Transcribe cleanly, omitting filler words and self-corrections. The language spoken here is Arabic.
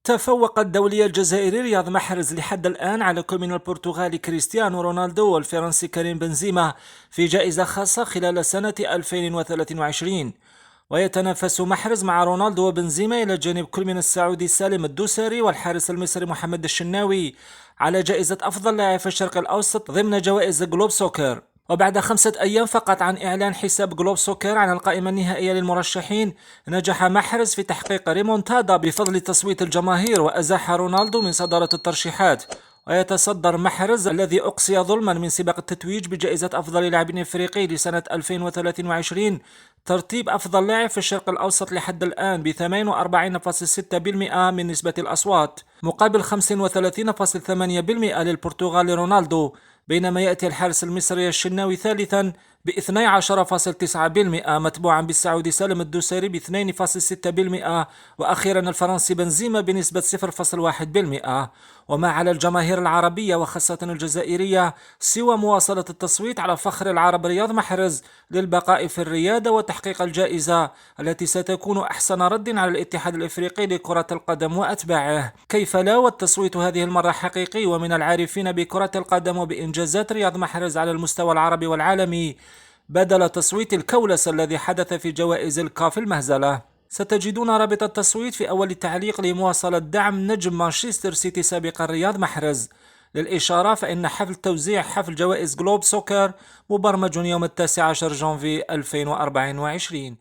تفوق الدولي الجزائري رياض محرز لحد الآن على كل من البرتغالي كريستيانو رونالدو والفرنسي كريم بنزيما في جائزة خاصة خلال سنة 2023. ويتنافس محرز مع رونالدو وبنزيما إلى جانب كل من السعودي سالم الدوسري والحارس المصري محمد الشناوي على جائزة أفضل لاعب في الشرق الأوسط ضمن جوائز جلوب سوكر. وبعد 5 أيام فقط عن إعلان حساب جلوب سوكر عن القائمة النهائية للمرشحين، نجح محرز في تحقيق ريمونتادا بفضل تصويت الجماهير وأزاح رونالدو من صدارة الترشيحات. ويتصدر محرز الذي أقصي ظلما من سباق التتويج بجائزة أفضل لاعب إفريقي لسنة 2023 ترتيب أفضل لاعب في الشرق الأوسط لحد الآن ب 48.6% من نسبة الأصوات، مقابل 35.8% للبرتغالي رونالدو، بينما يأتي الحارس المصري الشناوي ثالثا ب 12.9%، متبوعا بالسعودي سالم الدوسري ب 2.6%، وأخيرا الفرنسي بنزيما بنسبة 0.1%. وما على الجماهير العربية وخاصة الجزائرية سوى مواصلة التصويت على فخر العرب رياض محرز للبقاء في الريادة وتحقيق الجائزة التي ستكون أحسن رد على الاتحاد الإفريقي لكرة القدم وأتباعه. كيف لا، والتصويت هذه المرة حقيقي ومن العارفين بكرة القدم وبإنجازات رياض محرز على المستوى العربي والعالمي، بدل تصويت الكولس الذي حدث في جوائز الكاف المهزلة. ستجدون رابط التصويت في أول تعليق لمواصلة دعم نجم مانشستر سيتي سابقا رياض محرز. للإشارة فإن حفل توزيع حفل جوائز جلوب سوكر مبرمج يوم 19 جانفي 2024.